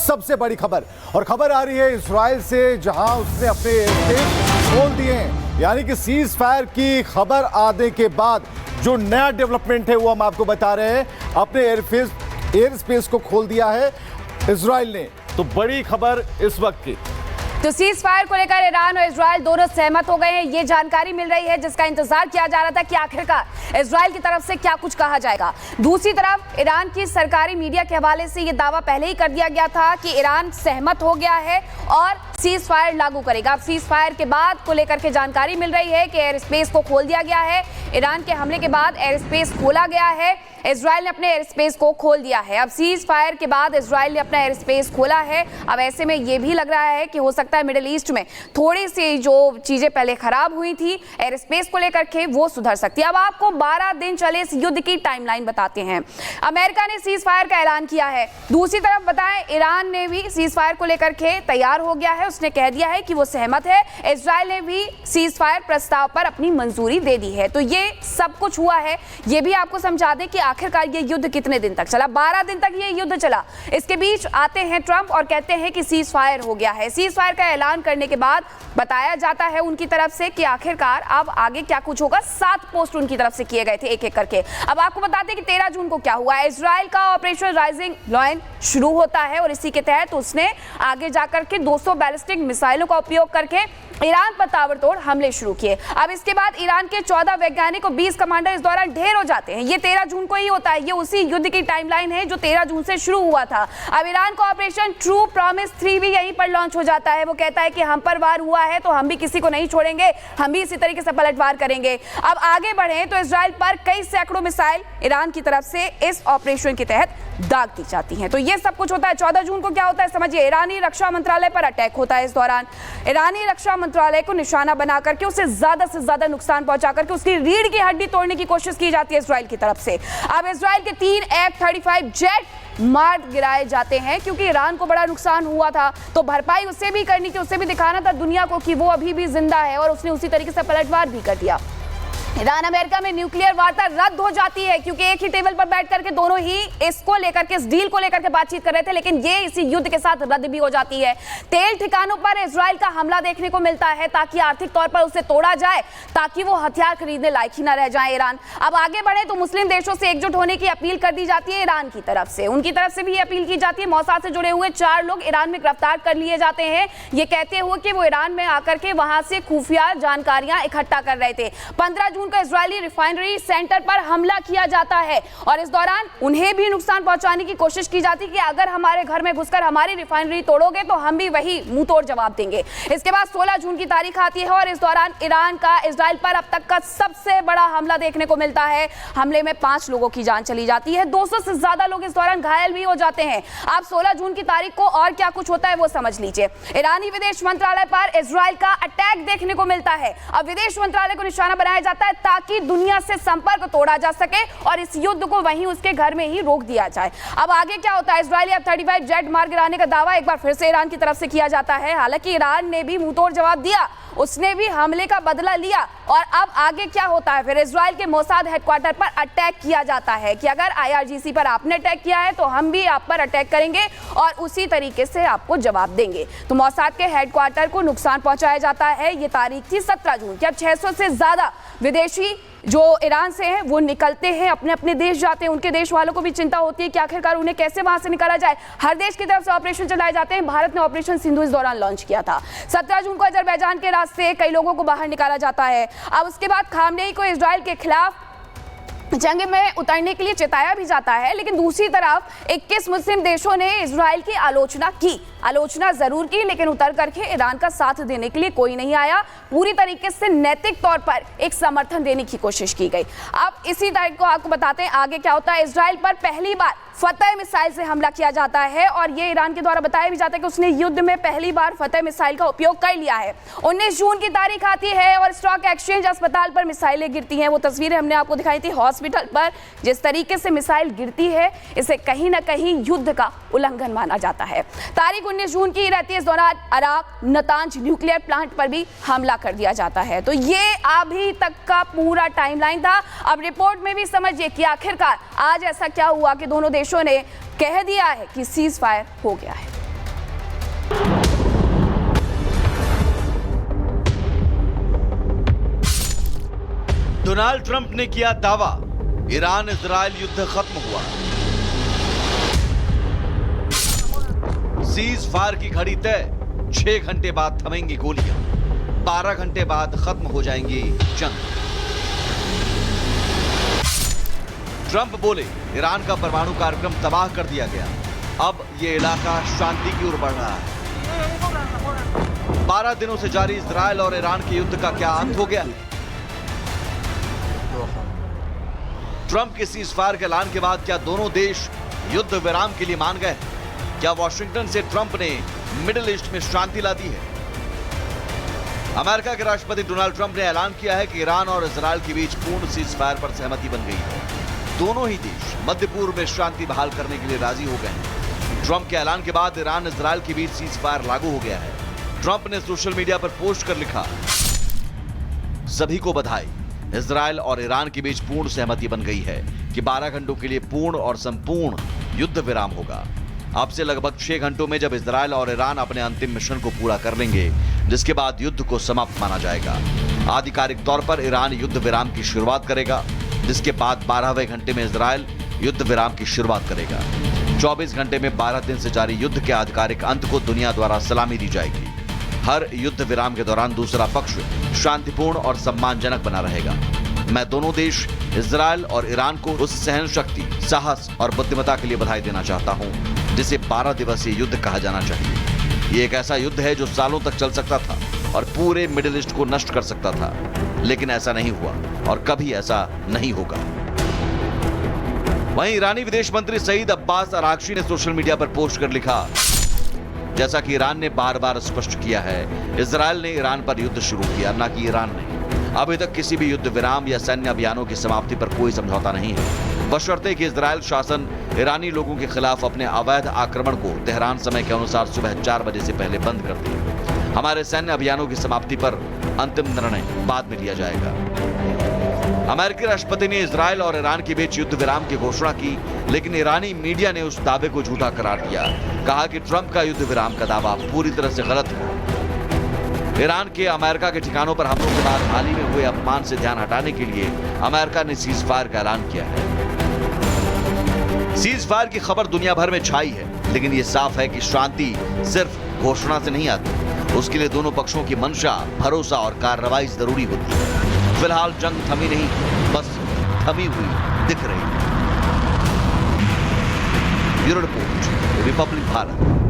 सबसे बड़ी खबर, और खबर आ रही है इजराइल से, जहां उसने अपने एयरस्पेस खोल दिए हैं। यानी कि सीज फायर की खबर आने के बाद जो नया डेवलपमेंट है वो हम आपको बता रहे हैं। अपने एयरस्पेस को खोल दिया है इजराइल ने। तो बड़ी खबर इस वक्त की, तो सीज फायर को लेकर ईरान और इजराइल दोनों सहमत हो गए हैं। ये जानकारी मिल रही है जिसका इंतजार किया जा रहा था कि आखिरकार इजराइल की तरफ से क्या कुछ कहा जाएगा। दूसरी तरफ ईरान की सरकारी मीडिया के हवाले से ये दावा पहले ही कर दिया गया था कि ईरान सहमत हो गया है और सीज फायर लागू करेगा। अब सीज फायर के बाद को लेकर के जानकारी मिल रही है कि एयर स्पेस को खोल दिया गया है। ईरान के हमले के बाद एयर स्पेस खोला गया है, इजराइल ने अपने एयर स्पेस को खोल दिया है। अब सीज फायर के बाद इजराइल ने अपना एयर स्पेस खोला है। अब ऐसे में ये भी लग रहा है कि हो सकता है मिडिल ईस्ट में थोड़ी सी जो चीजें पहले खराब हुई थी एयर स्पेस को लेकर के वो सुधर सकती है। अब आपको 12 दिन चले इस युद्ध की टाइमलाइन बताते हैं। अमेरिका ने सीज फायर का ऐलान किया है। दूसरी तरफ बताएं ईरान ने भी सीज फायर को लेकर के तैयार हो गया है, उसने कह दिया है कि वो सहमत है। इजराइल ने भी सीज फायर प्रस्ताव पर अपनी मंजूरी दे दी है। तो ये सब कुछ हुआ है। ये भी आपको समझा दें कि आखिरकार ये युद्ध कितने दिन तक चला। 12 दिन तक ये युद्ध चला। इसके बीच आते हैं ट्रंप और कहते हैं कि सीज फायर हो गया है। सीज फायर का ऐलान करने के बाद बताया जाता है उनकी तरफ से कि आखिरकार अब आगे क्या कुछ होगा। 7 पोस्ट उनकी तरफ से किए गए थे एक एक करके। अब आपको बताते हैं कि 13 जून को क्या हुआ है। इजराइल का ऑपरेशन राइजिंग लायन शुरू होता है और इसी के तहत उसने आगे जाकर के 200 बैलिस्टिक मिसाइलों का उपयोग करके ईरान पर ताबड़तोड़ हमले शुरू किए। अब इसके बाद ईरान के 14 वैज्ञानिक और 20 कमांडर इस दौरान ढेर हो जाते हैं। ये 13 जून को ही होता है। ये उसी युद्ध की टाइमलाइन है जो 13 जून से शुरू हुआ था। अब ईरान का ऑपरेशन ट्रू प्रॉमिस 3 भी यहीं पर लॉन्च हो जाता है। वो कहता है कि हम पर वार हुआ है तो हम भी किसी को नहीं छोड़ेंगे, हम भी इसी तरीके से पलटवार करेंगे। अब आगे बढ़े तो इजराइल पर कई सैकड़ों मिसाइल ईरान की तरफ से इस ऑपरेशन के तहत दाग दी जाती हैं। तो ये सब कुछ होता है। 14 जून को क्या होता है समझिए। ईरानी रक्षा मंत्रालय पर अटैक होता है। इस दौरान ईरानी रक्षा मंत्रालय को निशाना बना करके उसे ज्यादा से ज्यादा नुकसान पहुंचा करके उसकी रीढ़ की हड्डी तोड़ने की कोशिश की जाती है इजराइल की तरफ से। अब इजराइल के 3 F-35 जेट मार गिराए जाते हैं क्योंकि ईरान को बड़ा नुकसान हुआ था। तो भरपाई उससे भी करनी थी, उससे भी दिखाना था दुनिया को कि वो अभी भी जिंदा है और उसने उसी तरीके से पलटवार भी कर दिया। ईरान अमेरिका में न्यूक्लियर वार्ता रद्द हो जाती है क्योंकि एक ही टेबल पर बैठ करके दोनों ही इसको लेकर के, इस डील को लेकर के बातचीत कर रहे थे, लेकिन ये इसी युद्ध के साथ रद्द भी हो जाती है। तेल ठिकानों पर इजराइल का हमला देखने को मिलता है ताकि आर्थिक तौर पर उसे तोड़ा जाए, ताकि वो हथियार खरीदने लायक ही ना रह जाए ईरान। अब आगे बढ़े तो मुस्लिम देशों से एकजुट होने की अपील कर दी जाती है ईरान की तरफ से। उनकी तरफ से भी अपील की जाती है। मौसाद से जुड़े हुए 4 लोग ईरान में गिरफ्तार कर लिए जाते हैं, ये कहते हुए कि वो ईरान में आकर के वहां से खुफिया जानकारियां इकट्ठा कर रहे थे। 15 जून को इजरायली रिफाइनरी सेंटर पर हमला किया जाता है और इस दौरान उन्हें भी नुकसान पहुंचाने की कोशिश की जाती है कि अगर हमारे घर में घुसकर हमारी रिफाइनरी तोड़ोगे तो हम भी वही मुंह तोड़ जवाब देंगे। इसके बाद 16 जून की तारीख आती है और इस दौरान ईरान का इजराइल पर अब तक का सबसे बड़ा हमला देखने को मिलता है। हमले में 5 लोगों की जान चली जाती है, 200 से ज्यादा लोग इस दौरान घायल भी हो जाते हैं। अब 16 जून की तारीख को और क्या कुछ होता है वो समझ लीजिए। ईरानी विदेश मंत्रालय पर इजराइल का अटैक देखने को मिलता है। अब विदेश मंत्रालय को निशाना बनाया जाता है ताकि दुनिया से संपर्क तोड़ा जा सके और इस युद्ध को वहीं उसके घर में ही रोक दिया जाए। अब आगे क्या होता है। इजरायली F-35 जेट मार गिराने का दावा एक बार फिर से ईरान की तरफ से किया जाता है। हालांकि ईरान ने भी मुंहतोड़ जवाब दिया, उसने भी हमले का बदला लिया। और अब आगे क्या होता है, फिर इजराइल के मोसाद हेडक्वार्टर पर अटैक किया जाता है कि अगर IRGC पर आपने अटैक किया है तो हम भी आप पर अटैक करेंगे और उसी तरीके से आपको जवाब देंगे। तो मोसाद के हेडक्वार्टर को नुकसान पहुंचाया जाता है। ये तारीख थी 17 जून की। अब 600 से ज्यादा विदेशी जो ईरान से हैं वो निकलते हैं, अपने अपने देश जाते हैं। उनके देश वालों को भी चिंता होती है कि आखिरकार उन्हें कैसे वहां से निकाला जाए। हर देश की तरफ से ऑपरेशन चलाए जाते हैं। भारत ने ऑपरेशन सिंधु इस दौरान लॉन्च किया था। 17 जून को अजरबैजान के रास्ते कई लोगों को बाहर निकाला जाता है। अब उसके बाद खामनेई को इजराइल के खिलाफ जंग में उतरने के लिए चिताया भी जाता है, लेकिन दूसरी तरफ 21 मुस्लिम देशों ने इजराइल की आलोचना जरूर की, लेकिन उतर करके ईरान का साथ देने के लिए कोई नहीं आया। पूरी तरीके से नैतिक तौर पर एक समर्थन देने की कोशिश की गई। अब इसी तारीख को आपको बताते हैं आगे क्या होता है। इजराइल पर पहली बार फतेह मिसाइल से हमला किया जाता है और ये ईरान के द्वारा बताया भी जाता है कि उसने युद्ध में पहली बार फतेह मिसाइल का उपयोग कर लिया है। 19 जून की तारीख आती है और स्टॉक एक्सचेंज अस्पताल पर मिसाइलें गिरती हैं। वो तस्वीरें हमने आपको दिखाई थी हॉस्पिटल पर। जिस तरीके से मिसाइल गिरती है इसे कहीं ना कहीं युद्ध का उल्लंघन माना जाता है। तारीख 19 जून की रहती है। इस दौरान अराक नतांज न्यूक्लियर प्लांट पर भी हमला कर दिया जाता है। तो ये अभी तक का पूरा टाइमलाइन था। अब रिपोर्ट में भी समझिए कि आखिरकार आज ऐसा क्या हुआ कि दोनों देशों ने कह दिया है कि सीज फायर हो गया है। डोनाल्ड ट्रंप ने किया दावा, ईरान इजराइल युद्ध खत्म हुआ। सीज फायर की घड़ी तय, 6 घंटे बाद थमेंगी गोलियां, 12 घंटे बाद खत्म हो जाएंगी जंग। ट्रंप बोले, ईरान का परमाणु कार्यक्रम तबाह कर दिया गया, अब यह इलाका शांति की ओर बढ़ रहा है। 12 दिनों से जारी इजराइल और ईरान के युद्ध का क्या अंत हो गया? ट्रंप के सीज फायर के ऐलान के बाद क्या दोनों देश युद्ध विराम के लिए मान गए? क्या वॉशिंगटन से ट्रंप ने मिडिल ईस्ट में शांति ला दी है? अमेरिका के राष्ट्रपति डोनाल्ड ट्रंप ने ऐलान किया है कि ईरान और इजराइल के बीच पूर्ण सीज फायर पर सहमति बन गई है। दोनों ही देश मध्य पूर्व में शांति बहाल करने के लिए राजी हो गए हैं। ट्रंप के ऐलान के बाद ईरान इजराइल के बीच सीज फायर लागू हो गया है। ट्रंप ने सोशल मीडिया पर पोस्ट कर लिखा, सभी को बधाई, इजराइल और ईरान के बीच पूर्ण सहमति बन गई है कि 12 घंटों के लिए पूर्ण और संपूर्ण युद्ध विराम होगा। अब से लगभग 6 घंटों में जब इजराइल और ईरान अपने अंतिम मिशन को पूरा कर लेंगे, जिसके बाद युद्ध को समाप्त माना जाएगा। आधिकारिक तौर पर ईरान युद्ध विराम की शुरुआत करेगा, जिसके बाद 12वें घंटे में इजराइल युद्ध विराम की शुरुआत करेगा। 24 घंटे में 12 दिन से जारी युद्ध के आधिकारिक अंत को दुनिया द्वारा सलामी दी जाएगी। हर युद्ध विराम के दौरान दूसरा पक्ष शांतिपूर्ण और सम्मानजनक बना रहेगा। मैं दोनों देश इजराइल और ईरान को उस सहन शक्ति, साहस और बुद्धिमत्ता के लिए बधाई देना चाहता हूं, जिसे 12 दिवसीय युद्ध कहा जाना चाहिए। ये एक ऐसा युद्ध है जो सालों तक चल सकता था और पूरे मिडिल ईस्ट को नष्ट कर सकता था, लेकिन ऐसा नहीं हुआ और कभी ऐसा नहीं होगा। वहीं ईरानी विदेश मंत्री सईद अब्बास अरागची ने सोशल मीडिया पर पोस्ट कर लिखा, जैसा कि ईरान ने बार बार स्पष्ट किया है, इजराइल ने ईरान पर युद्ध शुरू किया, न कि ईरान ने। अभी तक किसी भी युद्ध विराम या सैन्य अभियानों की समाप्ति पर कोई समझौता नहीं है, बशर्ते कि इजराइल शासन ईरानी लोगों के खिलाफ अपने अवैध आक्रमण को तेहरान समय के अनुसार सुबह 4 बजे से पहले बंद कर दे। हमारे सैन्य अभियानों की समाप्ति पर अंतिम निर्णय बाद में लिया जाएगा। अमेरिकी राष्ट्रपति ने इजराइल और ईरान के बीच युद्ध विराम की घोषणा की, लेकिन ईरानी मीडिया ने उस दावे को झूठा करार दिया। कहा कि ट्रंप का युद्ध विराम का दावा पूरी तरह से गलत है। ईरान के अमेरिका के ठिकानों पर हमलों के बाद हाल ही में हुए अपमान से ध्यान हटाने के लिए अमेरिका ने सीज फायर का ऐलान किया है। सीज फायर की खबर दुनिया भर में छाई है, लेकिन यह साफ है कि शांति सिर्फ घोषणा से नहीं आती, उसके लिए दोनों पक्षों की मंशा, भरोसा और कार्रवाई जरूरी होती है। फिलहाल जंग थमी नहीं, बस थमी हुई दिख रही है। Bureau report, Republic Bharat.